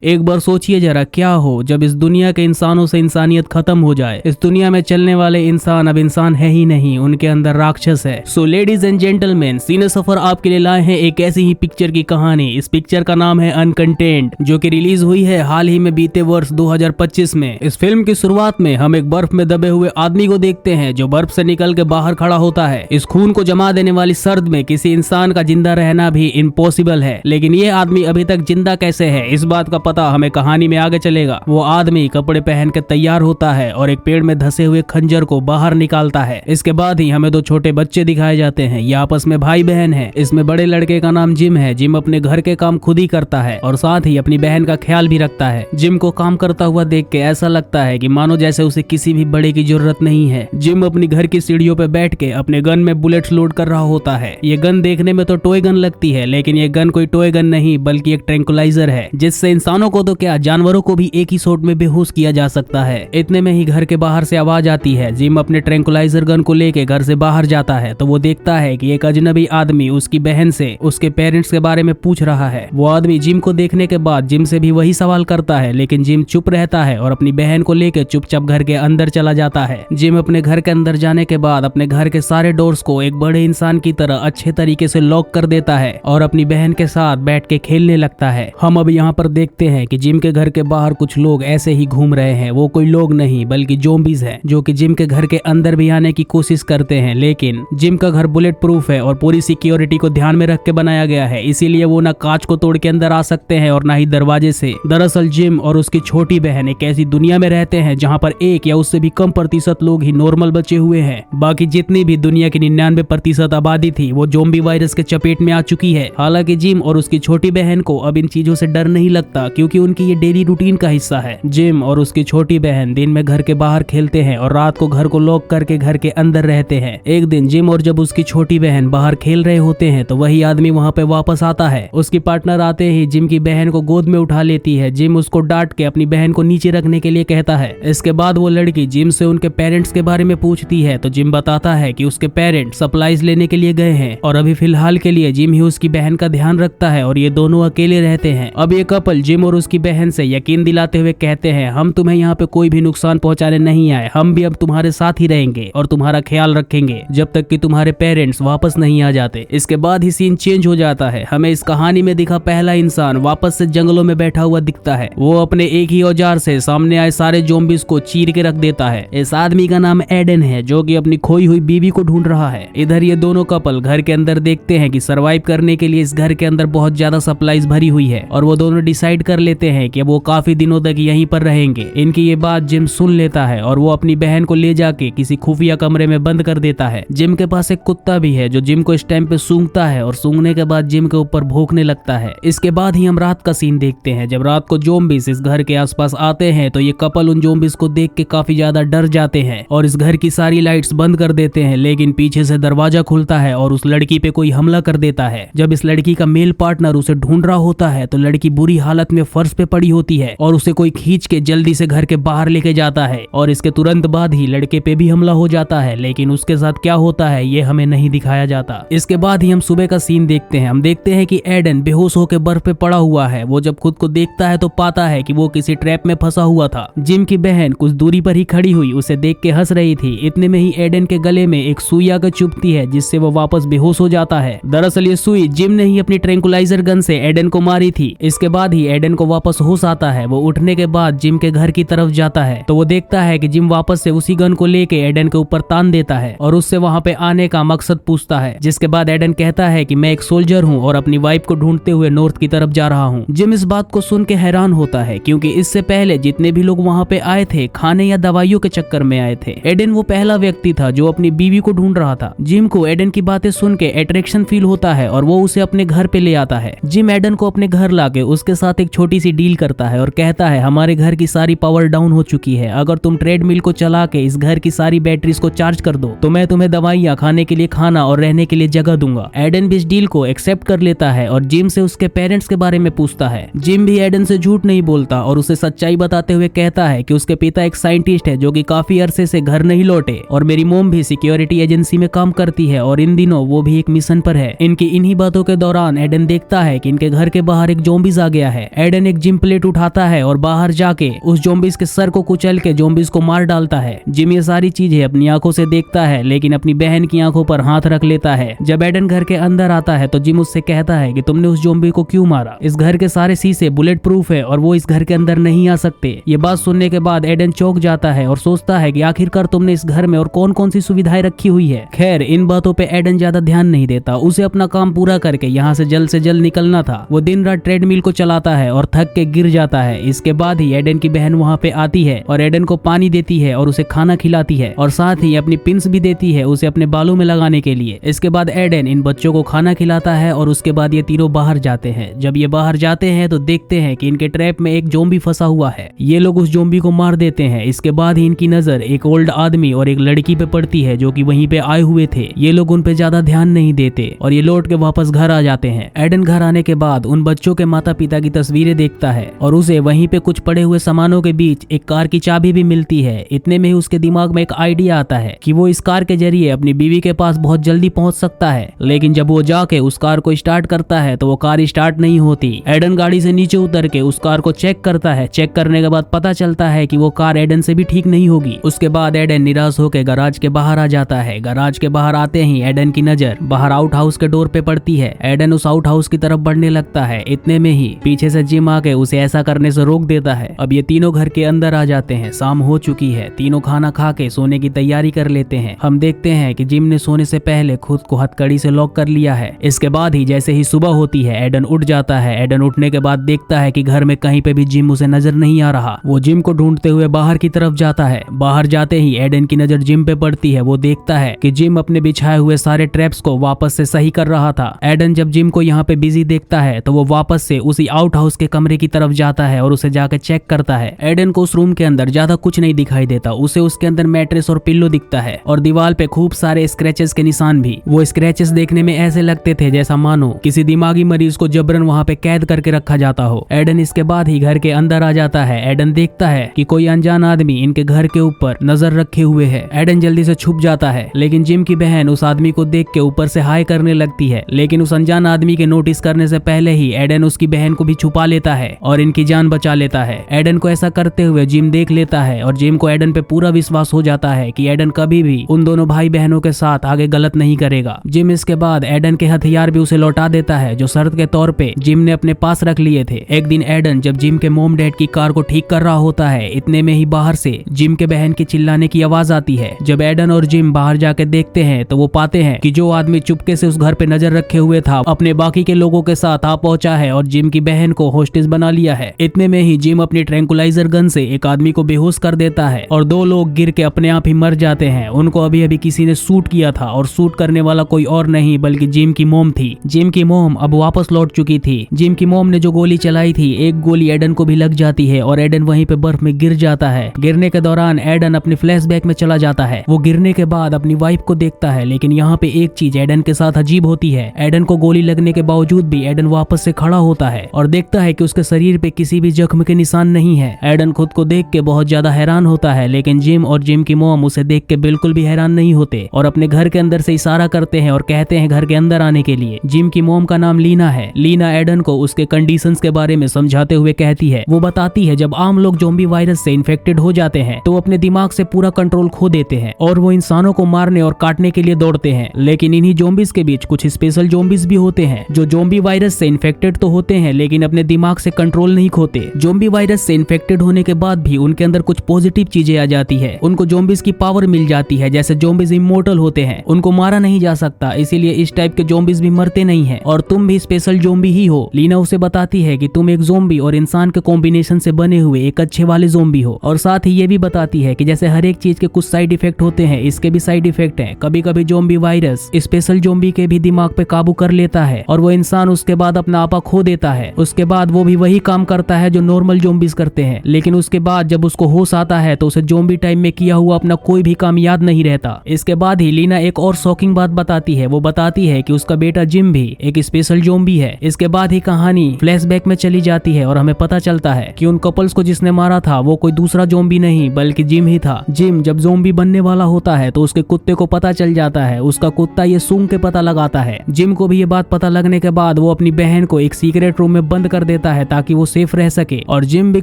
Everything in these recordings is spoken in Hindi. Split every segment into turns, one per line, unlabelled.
एक बार सोचिए जरा क्या हो जब इस दुनिया के इंसानों से इंसानियत खत्म हो जाए। इस दुनिया में चलने वाले इंसान अब इंसान है ही नहीं, उनके अंदर राक्षस है। सो लेडीज एंड जेंटलमैन, सीने सफर आपके लिए लाए हैं एक ऐसी ही पिक्चर की कहानी। इस पिक्चर का नाम है अनकंटेंट, जो कि रिलीज हुई है हाल ही में बीते वर्ष 2025 में। इस फिल्म की शुरुआत में हम एक बर्फ में दबे हुए आदमी को देखते हैं जो बर्फ से निकल के बाहर खड़ा होता है। इस खून को जमा देने वाली सर्द में किसी इंसान का जिंदा रहना भी इम्पॉसिबल है, लेकिन ये आदमी अभी तक जिंदा कैसे है, इस बात का पता हमें कहानी में आगे चलेगा। वो आदमी कपड़े पहन के तैयार होता है और एक पेड़ में धसे हुए खंजर को बाहर निकालता है। इसके बाद ही हमें दो छोटे बच्चे दिखाए जाते हैं, ये आपस में भाई बहन है। इसमें बड़े लड़के का नाम जिम है। जिम अपने घर के काम खुद ही करता है और साथ ही अपनी बहन का ख्याल भी रखता है। जिम को काम करता हुआ देख के ऐसा लगता है कि मानो जैसे उसे किसी भी बड़े की जरूरत नहीं है। जिम अपनी घर की सीढ़ियों पे बैठ के अपने गन में बुलेट्स लोड कर रहा होता है। ये गन देखने में तो टॉय गन लगती है, लेकिन ये गन कोई टॉय गन नहीं बल्कि एक ट्रैंकुलाइजर है, जिससे इंसानों को तो क्या जानवरों को भी एक ही शॉट में बेहोश किया जा सकता है। इतने में ही घर के बाहर से आवाज आती है। जिम अपने ट्रैंकुलाइजर गन को लेके घर से बाहर जाता है तो वो देखता है कि एक अजनबी आदमी उसकी बहन से उसके पेरेंट्स के बारे में पूछ रहा है। वो आदमी जिम को देखने के बाद जिम से भी वही सवाल करता है, लेकिन जिम चुप रहता है और अपनी बहन को लेकर चुपचाप घर के अंदर चला जाता है। जिम अपने घर के अंदर जाने के बाद अपने घर के सारे डोर्स को एक बड़े इंसान की तरह अच्छे तरीके से लॉक कर देता है और अपनी बहन के साथ बैठ के खेलने लगता है। हम अब यहाँ पर देखते हैं कि जिम के घर के बाहर कुछ लोग ऐसे ही घूम रहे हैं। वो कोई लोग नहीं बल्कि ज़ॉम्बीज़ हैं, जो कि जिम के घर के अंदर भी आने की कोशिश करते हैं। लेकिन जिम का घर बुलेट प्रूफ है और पूरी सिक्योरिटी को ध्यान में रख के बनाया गया है, इसीलिए वो ना कांच को तोड़ के अंदर आ सकते हैं और ना ही दरवाजे से। दरअसल जिम और उसकी छोटी बहन एक ऐसी दुनिया में रहते हैं जहाँ पर 1 या उससे भी कम प्रतिशत लोग ही नॉर्मल बचे हुए हैं। बाकी जितनी भी दुनिया की 99% आबादी थी वो ज़ॉम्बी वायरस के चपेट में आ चुकी है। हालांकि जिम और उसकी छोटी बहन को अब इन चीजों से डर नहीं लगता, क्योंकि उनकी ये डेली रूटीन का हिस्सा है। जिम और उसकी छोटी बहन दिन में घर के बाहर खेलते हैं और रात को घर को लॉक करके घर के अंदर रहते हैं। एक दिन जिम और जब उसकी छोटी बहन बाहर खेल रहे होते हैं तो वही आदमी वहाँ पे वापस आता है। उसकी पार्टनर आते ही जिम की बहन को गोद में उठा लेती है। जिम उसको डांट के अपनी बहन को नीचे रखने के लिए कहता है। इसके बाद वो लड़की जिम से उनके पेरेंट्स के बारे में पूछती है तो जिम बताता है कि उसके पेरेंट्स सप्लाईज लेने के लिए गए हैं और अभी फिलहाल के लिए जिम ही उसकी बहन का ध्यान रखता है और ये दोनों अकेले रहते हैं। अब ये कपल जिम और उसकी बहन से यकीन दिलाते हुए कहते हैं, हम तुम्हें यहाँ पे कोई भी नुकसान पहुंचाने नहीं आए, हम भी अब तुम्हारे साथ ही रहेंगे और तुम्हारा ख्याल रखेंगे जब तक कि तुम्हारे पेरेंट्स वापस नहीं आ जाते। इसके बाद ही सीन चेंज हो जाता है। हमें इस कहानी में दिखा पहला इंसान वापस से जंगलों में बैठा हुआ दिखता है। वो अपने एक ही औजार से सामने आए सारे ज़ॉम्बीज़ को चीर के रख देता है। इस आदमी का नाम एडन है, जो कि अपनी खोई हुई बीवी को ढूंढ रहा है। इधर ये दोनों कपल घर के अंदर देखते हैं कि सरवाइव करने के लिए इस घर के अंदर बहुत ज्यादा सप्लाईज भरी हुई है और वो दोनों डिसाइड कर लेते हैं कि वो काफी दिनों तक यहीं पर रहेंगे। इनकी ये बात जिम सुन लेता है और वो अपनी बहन को ले जाके किसी खुफिया कमरे में बंद कर देता है। जिम के पास एक कुत्ता भी है जो जिम को इस टाइम पे सूंघता है और सूंघने के बाद जिम के ऊपर भौंकने लगता है। इसके बाद ही हम रात का सीन देखते हैं। जब रात को ज़ॉम्बीज़ इस घर के आसपास आते हैं तो ये कपल उन ज़ॉम्बीज़ को देख के काफी ज्यादा डर जाते हैं और इस घर की सारी लाइट्स बंद कर देते हैं। लेकिन पीछे से दरवाजा खुलता है और उस लड़की पे कोई हमला कर देता है। जब इस लड़की का मेल पार्टनर उसे ढूंढ रहा होता है तो लड़की बुरी हालत में फर्श पे पड़ी होती है और उसे कोई खींच के जल्दी से घर के बाहर लेके जाता है और इसके तुरंत बाद ही लड़के पे भी हमला हो जाता है। लेकिन उसके साथ क्या होता है ये हमें नहीं दिखाया जाता। इसके बाद ही हम सुबह का सीन देखते हैं। हम देखते हैं कि एडन बेहोश होकर बर्फ पे पड़ा हुआ है। वो जब खुद को देखता है तो पाता है कि वो किसी ट्रैप में फंसा हुआ था। जिम की बहन कुछ दूरी पर ही खड़ी हुई उसे देख के हंस रही थी। इतने में ही एडन के गले में एक सुई आकर चुभती है, जिससे वो वापस बेहोश हो जाता है। दरअसल ये सुई जिम ने ही अपनी ट्रैंकुलाइजर गन से एडन को मारी थी। इसके बाद ही एडन को वापस होश आता है। वो उठने के बाद जिम के घर की तरफ जाता है तो वो देखता है कि जिम वापस से उसी गन को लेके एडन के ऊपर तान देता है और उससे वहाँ पे आने का मकसद पूछता है। जिसके बाद एडन कहता है कि मैं एक सोल्जर हूँ और अपनी वाइफ को ढूंढते हुए नॉर्थ की तरफ जा रहा हूँ। जिम इस बात को सुन के हैरान होता है, क्योंकि इससे पहले जितने भी लोग वहाँ पे आए थे खाने या दवाइयों के चक्कर में आए थे। एडन वो पहला व्यक्ति था जो अपनी बीवी को ढूंढ रहा था। जिम को एडन की बातें सुन के अट्रैक्शन फील होता है और वो उसे अपने घर पे ले आता है। जिम एडन को अपने घर लाके उसके साथ एक छोटी सी डील करता है और कहता है, हमारे घर की सारी पावर डाउन हो चुकी है, अगर तुम ट्रेडमिल को चला के इस घर की सारी बैटरीज को चार्ज कर दो तो मैं तुम्हें दवाइयाँ, खाने के लिए खाना और रहने के लिए जगह दूंगा। एडन भी इस डील को एक्सेप्ट कर लेता है और जिम से उसके पेरेंट्स के बारे में पूछता है। जिम भी एडन से झूठ नहीं बोलता और उसे सच्चाई बताते हुए कहता है कि उसके पिता एक साइंटिस्ट है जो कि काफी अरसे से घर नहीं लौटे और मेरी मोम भी सिक्योरिटी एजेंसी में काम करती है और इन दिनों वो भी एक मिशन पर है। इनकी इन्हीं बातों के दौरान एडन देखता है कि इनके घर के बाहर एक ज़ॉम्बीज़ आ गया है। एडन एक जिम प्लेट उठाता है और बाहर जाके उस ज़ॉम्बीज के सर को कुचल के ज़ॉम्बीज को मार डालता है। जिम ये सारी चीजें अपनी आंखों से देखता है, लेकिन अपनी बहन की आंखों पर हाथ रख लेता है। जब एडन घर के अंदर आता है तो जिम उससे कहता है कि तुमने उस ज़ॉम्बी को क्यों मारा? इस घर के सारे शीशे बुलेट प्रूफ है और वो इस घर के अंदर नहीं आ सकते। ये बात सुनने के बाद एडन चौंक जाता है और सोचता है कि आखिरकार तुमने इस घर में और कौन कौन सी सुविधाएं रखी हुई है। खैर, इन बातों पे एडन ज्यादा ध्यान नहीं देता। उसे अपना काम पूरा करके यहाँ से जल्द निकलना था। वो दिन रात ट्रेडमिल को चलाता है और थक के गिर जाता है। इसके बाद ही एडन की बहन वहाँ पे आती है और एडन को पानी देती है और उसे खाना खिलाती है और साथ ही अपनी पिंस भी देती है उसे अपने बालों में लगाने के लिए। इसके बाद एडन इन बच्चों को खाना खिलाता है और उसके बाद ये तीनों बाहर जाते हैं। जब ये बाहर जाते हैं तो देखते हैं कि इनके ट्रैप में एक ज़ॉम्बी फंसा हुआ है। ये लोग उस ज़ॉम्बी को मार देते हैं। इसके बाद ही इनकी नजर एक ओल्ड आदमी और एक लड़की पे पड़ती है जो कि वहीं पे आए हुए थे। ये लोग उन पे ज्यादा ध्यान नहीं देते और ये लौट के वापस घर आ जाते हैं। एडन घर आने के बाद उन बच्चों के माता पिता की तस्वीरें देखता है और उसे वहीं पे कुछ पड़े हुए सामानों के बीच एक कार की चाबी भी मिलती है। इतने में ही उसके दिमाग में एक आइडिया आता है कि वो इस कार के जरिए अपनी बीवी के पास बहुत जल्दी पहुंच सकता है। लेकिन जब वो जाके उस कार को स्टार्ट करता है तो वो कार स्टार्ट नहीं होती। एडन गाड़ी से नीचे उतर के उस कार को चेक करता है। चेक करने के बाद पता चलता है कि वो कार एडन से भी ठीक नहीं होगी। उसके बाद एडन निराश होकर गराज के बाहर आ जाता है। गराज के बाहर आते ही एडन की नजर बाहर आउट हाउस के डोर पे पड़ती है। एडन उस आउट हाउस की तरफ बढ़ने लगता है। इतने में ही पीछे से जिम आके उसे ऐसा करने से रोक देता है। अब ये तीनों घर के अंदर आ जाते हैं। शाम हो चुकी है। तीनों खाना खा के सोने की तैयारी कर लेते हैं। हम देखते हैं कि जिम ने सोने से पहले खुद को हथकड़ी से लॉक कर लिया है। इसके बाद ही जैसे ही सुबह होती है एडन उठ जाता है। एडन उठने के बाद देखता है कि घर में कहीं पे भी जिम उसे नजर नहीं आ रहा। वो जिम को ढूंढते हुए बाहर की तरफ जाता है। बाहर जाते ही एडन की नजर जिम पे पड़ती है। वो देखता है कि जिम अपने बिछाए हुए सारे ट्रैप्स को वापस से सही कर रहा था। एडन जब जिम को यहाँ पे बिजी देखता है तो वो वापस से उसी आउट हाउस के कमरे की तरफ जाता है और उसे जाकर चेक करता है। एडन को उस रूम के अंदर ज्यादा कुछ नहीं दिखाई देता। उसे उसके अंदर मैट्रेस और पिल्लो दिखता है और दीवार पे खूब सारे स्क्रैचेस के निशान भी। वो स्क्रैचेस देखने में ऐसे लगते थे जैसा मानो किसी दिमागी मरीज को जबरन वहाँ पे कैद करके रखा जाता हो। एडन इसके बाद ही घर के अंदर आ जाता है। एडन देखता है कि कोई अनजान आदमी इनके घर के ऊपर नजर रखे हुए है। एडन जल्दी से छुप जाता है, लेकिन जिम की बहन उस आदमी को देख के ऊपर से हाय करने लगती है। लेकिन उस अनजान आदमी के नोटिस करने से पहले ही एडन उसकी बहन को भी छुपा लेता है और इनकी जान बचा लेता है। एडन को ऐसा करते हुए जिम देख लेता है और जिम को एडन पे पूरा विश्वास हो जाता है कि एडन कभी भी उन दोनों भाई बहनों के साथ आगे गलत नहीं करेगा। जिम इसके बाद एडन के हथियार भी उसे लौटा देता है जो शर्त के तौर पे जिम ने अपने पास रख लिए थे। एक दिन एडन जब जिम के मोम डैड की कार को ठीक कर रहा होता है, इतने में ही बाहर से जिम के बहन की चिल्लाने की आवाज आती है। जब एडन और जिम बाहर जाके देखते हैं तो वो पाते हैं कि जो आदमी चुपके से उस घर पे नजर रखे हुए था अपने बाकी के लोगों के साथ आ पहुंचा है और जिम की बहन को होस्टेस बना लिया है। इतने में ही जिम अपनी ट्रैंकुलाइजर गन से एक आदमी को बेहोश कर देता है और दो लोग गिर के अपने आप ही मर जाते हैं। उनको अभी अभी किसी ने शूट किया था और शूट करने वाला कोई और नहीं बल्कि जिम की मोम थी। जिम की मोम अब वापस लौट चुकी थी। जिम की मोम ने जो गोली चलाई थी, एक गोली एडन को भी लग जाती है और एडन वहीं पे बर्फ में गिर जाता है। गिरने के दौरान एडन अपने फ्लैशबैक में चला जाता है। वो गिरने के बाद अपनी वाइफ को देखता है, लेकिन यहाँ पे एक चीज एडन के साथ अजीब होती है। एडन को गोली लगने के बावजूद भी एडन वापस से खड़ा होता है और देखता है कि उसके शरीर पे किसी भी जख्म के निशान नहीं है। एडन खुद को देख के बहुत ज्यादा हैरान होता है, लेकिन जिम और जिम की मोम उसे देख के बिल्कुल भी हैरान नहीं होते और अपने घर के अंदर से इशारा करते हैं और कहते हैं घर के अंदर आने के लिए। जिम की मोम का नाम लीना है। लीना एडन को उसके कंडीशंस के बारे में समझाते हुए कहती है। वो बताती है जब आम लोग ज़ॉम्बी वायरस से इन्फेक्टेड हो जाते हैं तो अपने दिमाग से पूरा कंट्रोल खो देते हैं और वो इंसानों को मारने और काटने के लिए दौड़ते हैं। लेकिन इन्हीं ज़ॉम्बीज के बीच कुछ स्पेशल ज़ॉम्बीज भी होते हैं जो ज़ॉम्बी वायरस से इन्फेक्टेड तो होते हैं लेकिन अपने दिमाग से कंट्रोल नहीं खोते। ज़ॉम्बी वायरस से इन्फेक्टेड होने के बाद भी उनके अंदर कुछ पॉजिटिव चीजें आ जाती है। उनको ज़ॉम्बीज की पावर मिल जाती है, जैसे ज़ॉम्बीज इमोर्टल होते हैं, उनको मारा नहीं जा सकता, इसीलिए इस टाइप के ज़ॉम्बीज भी मरते नहीं है और तुम भी स्पेशल ज़ॉम्बी ही हो। लीना उसे बताती है कि तुम एक ज़ॉम्बी और इंसान के कॉम्बिनेशन से बने हुए एक अच्छे वाले ज़ॉम्बी हो और साथ ही ये भी बताती है कि जैसे हर एक चीज के कुछ साइड इफेक्ट होते हैं, इसके भी साइड इफेक्ट हैं। कभी कभी ज़ॉम्बी वायरस स्पेशल ज़ॉम्बी के भी दिमाग पे काबू कर लेता है और वो इंसान उसके बाद अपना आपा खो देता है। उसके बाद वो भी वही काम करता है जो नॉर्मल ज़ॉम्बीज करते हैं, लेकिन उसके बाद जब उसको होश आता है तो उसे ज़ॉम्बी टाइम में किया हुआ अपना कोई भी काम याद नहीं रहता। इसके बाद ही लीना एक और शॉकिंग बात बताती है। वो बताती है कि उसका बेटा जिम भी एक स्पेशल ज़ॉम्बी है। इसके बाद ही कहानी फ्लैशबैक में चली जाती है और हमें पता चलता है कि उन कपल्स को जिसने मारा था वो कोई दूसरा ज़ॉम्बी नहीं बल्कि जिम ही था। जिम जब ज़ॉम्बी बनने वाला होता है तो उसके कुत्ते को पता चल जाता है। उसका कुत्ता ये सूंघ के पता लगाता है। जिम को भी ये बात पता लगने के बाद वो अपनी बहन को एक सीक्रेट रूम में बंद कर देता देता है ताकि वो सेफ रह सके, और जिम भी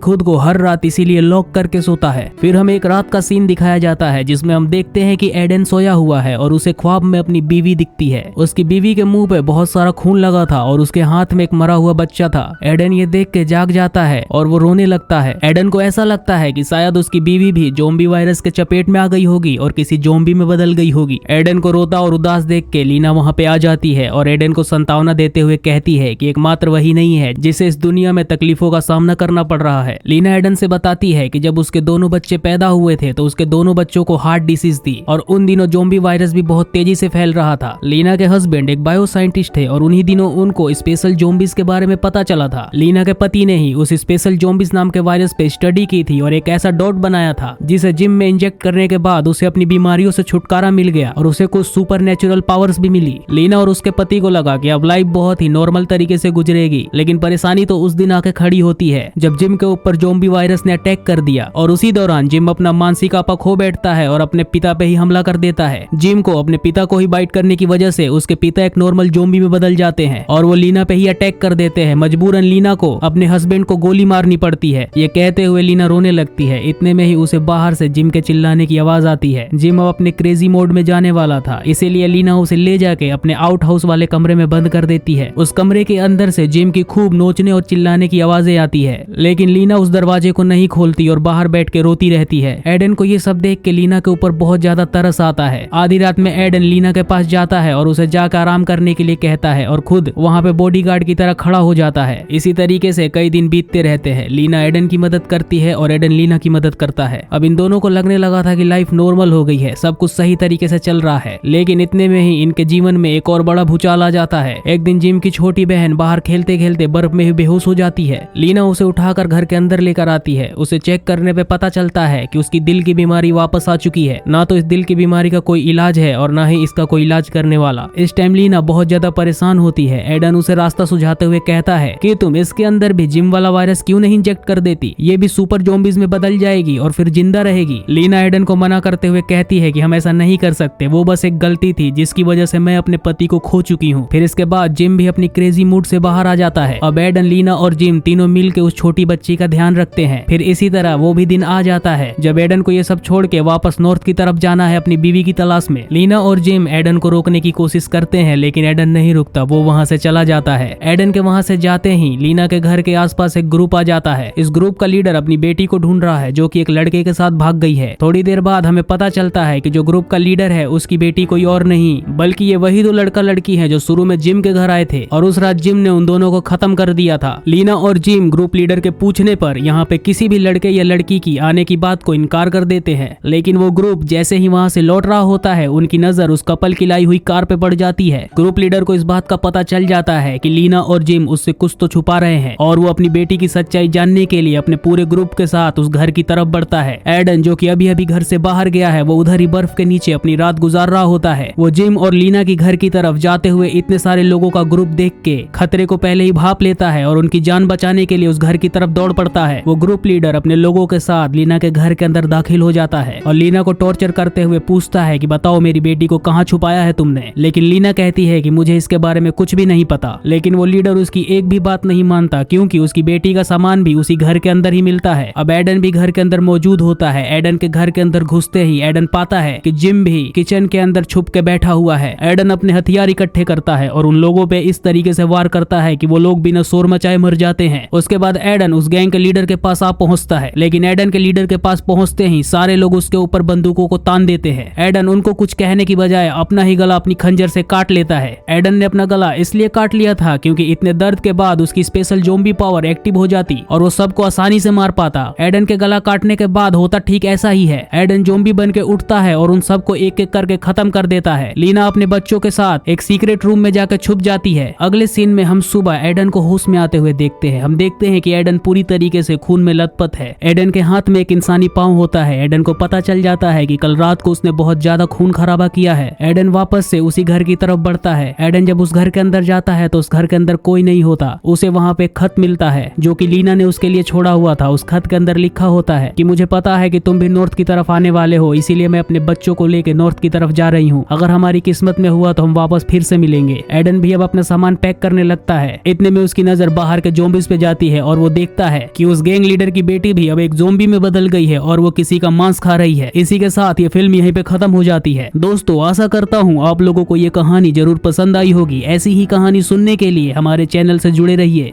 खुद को हर रात इसीलिए लॉक करके सोता है। फिर हमें एक रात का सीन दिखाया जाता है जिसमें हम देखते हैं कि एडन सोया हुआ है और उसे ख्वाब में अपनी बीवी दिखती है। उसकी बीवी के मुंह पे बहुत सारा खून लगा था और उसके हाथ में एक मरा हुआ बच्चा था। एडन ये देख के जाग जाता है और वो रोने लगता है। एडन को ऐसा लगता है कि शायद उसकी बीवी भी ज़ॉम्बी वायरस के चपेट में आ गई होगी और किसी ज़ॉम्बी में बदल गई होगी। एडन को रोता और उदास देख के लीना वहाँ पे आ जाती है और एडन को सांत्वना देते हुए कहती है कि एकमात्र वही नहीं है जिसे इस दुनिया में तकलीफों का सामना करना पड़ रहा है। लीना एडन से बताती है कि जब उसके दोनों बच्चे पैदा हुए थे तो उसके दोनों बच्चों को हार्ट डिसीज थी और उन दिनों ज़ॉम्बी वायरस भी बहुत तेजी से फैल रहा था। लीना के हस्बैंड एक बायो साइंटिस्ट थे और उन्हीं दिनों उनको स्पेशल ज़ॉम्बीज के बारे में पता चला था। लीना के पति ने ही उस स्पेशल ज़ॉम्बीज नाम के वायरस पे स्टडी की थी और एक ऐसा डॉट बनाया था जिसे जिम में इंजेक्ट करने के बाद उसे अपनी बीमारियों से छुटकारा मिल गया और उसे कुछ सुपर नेचुरल पावर्स भी मिली। लीना और उसके पति को लगा कि अब लाइफ बहुत ही नॉर्मल तरीके से गुजरेगी, लेकिन परेशानी तो उस दिन आके खड़ी होती है जब जिम के ऊपर ज़ॉम्बी वायरस ने अटैक कर दिया और उसी दौरान जिम अपना मानसिक आपा खो बैठता है और अपने पिता पे ही हमला कर देता है। जिम को अपने पिता को ही बाइट करने की वजह से उसके पिता एक नॉर्मल ज़ॉम्बी में बदल जाते हैं और वो लीना पे ही अटैक कर देते हैं। मजबूरन लीना को अपने हस्बैंड को गोली मारनी पड़ती है। ये कहते हुए लीना रोने लगती है। इतने में ही उसे बाहर से जिम के चिल्लाने की आवाज आती है। जिम अब अपने क्रेजी मोड में जाने वाला था, इसीलिए लीना उसे ले जाके अपने आउट हाउस वाले कमरे में बंद कर देती है। उस कमरे के अंदर से जिम की खूब नोचने और चिल्लाने की आवाजें आती है, लेकिन लीना उस दरवाजे को नहीं खोलती और बाहर बैठ के रोती रहती है। एडन को ये सब देख के लीना के ऊपर बहुत ज्यादा तरस आता है। आधी रात में एडन लीना के पास जाता है और उसे जाकर आराम करने के लिए कहता है और खुद वहाँ पे बॉडीगार्ड की तरह खड़ा हो जाता है। इसी तरीके से कई दिन बीतते रहते हैं। लीना एडन की मदद करती है और एडन लीना की मदद करता है। अब इन दोनों को लगने लगा था कि लाइफ नॉर्मल हो गई है, सब कुछ सही तरीके से चल रहा है, लेकिन इतने में ही इनके जीवन में एक और बड़ा भूचाल आ जाता है। एक दिन जिम की छोटी बहन बाहर खेलते खेलते बर्फ में ही बेहोश हो जाती है। लीना उसे उठाकर घर के अंदर लेकर आती है। उसे चेक करने पे पता चलता है कि उसकी दिल की बीमारी वापस आ चुकी है। ना तो इस दिल की बीमारी का कोई इलाज है और ना ही इसका कोई इलाज करने वाला। इस टाइम लीना बहुत ज्यादा परेशान होती है। एडन उसे रास्ता सुझाते हुए कहता है कि तुम इसके अंदर भी जिम वाला वायरस क्यों नहीं इंजेक्ट कर देती, ये भी सुपर ज़ॉम्बीज में बदल जाएगी और फिर जिंदा रहेगी। लीना एडन को मना करते हुए कहती है कि हम ऐसा नहीं कर सकते, वो बस एक गलती थी जिसकी वजह से मैं अपने पति को खो चुकी हूँ। फिर इसके बाद जिम भी अपनी क्रेजी मूड से बाहर आ जाता है। अब एडन, लीना और जिम तीनों मिल के उस छोटी बच्ची का ध्यान रखते हैं। फिर इसी तरह वो भी दिन आ जाता है जब एडन को ये सब छोड़ के वापस नॉर्थ की तरफ जाना है अपनी बीवी की तलाश में। लीना और जिम एडन को रोकने की कोशिश करते हैं, लेकिन एडन नहीं रुकता, वो वहाँ से चला जाता है। एडन के वहाँ से जाते ही लीना के घर के आसपास एक ग्रुप आ जाता है। इस ग्रुप का लीडर अपनी बेटी को ढूंढ रहा है जो कि एक लड़के के साथ भाग गई है। थोड़ी देर बाद हमें पता चलता है कि जो ग्रुप का लीडर है उसकी बेटी कोई और नहीं बल्कि ये वही दो लड़का लड़की है जो शुरू में जिम के घर आए थे और उस रात जिम ने उन दोनों को खत्म कर दिया था। लीना और जिम ग्रुप लीडर के पूछने पर यहाँ पे किसी भी लड़के या लड़की की आने की बात को इनकार कर देते हैं, लेकिन वो ग्रुप जैसे ही वहाँ से लौट रहा होता है उनकी नजर उस कपल की लाई हुई कार पे पड़ जाती है। ग्रुप लीडर को इस बात का पता चल जाता है कि लीना और जिम उससे कुछ तो छुपा रहे हैं और वो अपनी बेटी की सच्चाई जानने के लिए अपने पूरे ग्रुप के साथ उस घर की तरफ बढ़ता है। एडन, जो कि अभी अभी घर से बाहर गया है, वो उधर ही बर्फ के नीचे अपनी रात गुजार रहा होता है। वो जिम और लीना की घर की तरफ जाते हुए इतने सारे लोगों का ग्रुप देख के खतरे को पहले ही भाप लेता है और उनकी जान बचाने के लिए उस घर की तरफ दौड़ पड़ता है। वो ग्रुप लीडर अपने लोगों के साथ लीना के घर के अंदर दाखिल हो जाता है और लीना को टॉर्चर करते हुए पूछता है कि बताओ मेरी बेटी को कहाँ छुपाया है तुमने। लेकिन लीना कहती है कि मुझे इसके बारे में कुछ भी नहीं पता, लेकिन वो लीडर उसकी एक भी बात नहीं मानता क्योंकि उसकी बेटी का सामान भी उसी घर के अंदर ही मिलता है। अब एडन भी घर के अंदर मौजूद होता है। एडन के घर के अंदर घुसते ही एडन पाता है कि जिम भी किचन के अंदर छुप के बैठा हुआ है। एडन अपने हथियार इकट्ठे करता है और उन लोगों पे इस तरीके से वार करता है कि वो लोग बिना शोर मचाए मर जाते हैं। उसके बाद एडन उस गैंग के लीडर के पास आ पहुंचता है, लेकिन एडन के लीडर के पास पहुंचते ही सारे लोग उसके ऊपर बंदूकों को तान देते हैं। एडन उनको कुछ कहने की बजाय अपना ही गला अपनी खंजर से काट लेता है। एडन ने अपना गला इसलिए काट लिया था क्योंकि इतने दर्द के बाद उसकी स्पेशल ज़ॉम्बी पावर एक्टिव हो जाती और वो सबको आसानी से मार पाता। एडन के गला काटने के बाद होता ठीक ऐसा ही है। एडन ज़ॉम्बी बन के उठता है और उन सबको एक एक करके खत्म कर देता है। लीना अपने बच्चों के साथ एक सीक्रेट रूम में जाकर छुप जाती है। अगले सीन में हम सुबह एडन को होश में आते हुए देखते हैं। हम देखते हैं कि एडन पूरी तरीके से खून में लथपथ है। एडन के हाथ में एक इंसानी पाँव होता है। एडन को पता चल जाता है कि कल रात को उसने बहुत ज्यादा खून खराबा किया है। एडन वापस से उसी घर की तरफ बढ़ता है। एडन जब उस घर के अंदर जाता है तो उस घर के अंदर कोई नहीं होता। उसे वहाँ पे खत मिलता है जो कि लीना ने उसके लिए छोड़ा हुआ था। उस खत के अंदर लिखा होता है कि मुझे पता है कि तुम भी नॉर्थ की तरफ आने वाले हो, इसीलिए मैं अपने बच्चों को लेके नॉर्थ की तरफ जा रही हूँ। अगर हमारी किस्मत में हुआ तो हम वापस फिर से मिलेंगे। एडन भी अब अपना सामान पैक करने लगता है। इतने में उसकी नजर बाहर के ज़ॉम्बीज पे जाती है और वो देखता है कि उस गैंग लीडर की बेटी भी अब एक ज़ॉम्बी में बदल गई है और वो किसी का मांस खा रही है। इसी के साथ ये फिल्म यहीं पे खत्म हो जाती है। दोस्तों, आशा करता हूँ आप लोगों को ये कहानी जरूर पसंद आई होगी। ऐसी ही कहानी सुनने के लिए हमारे चैनल से जुड़े रहिए।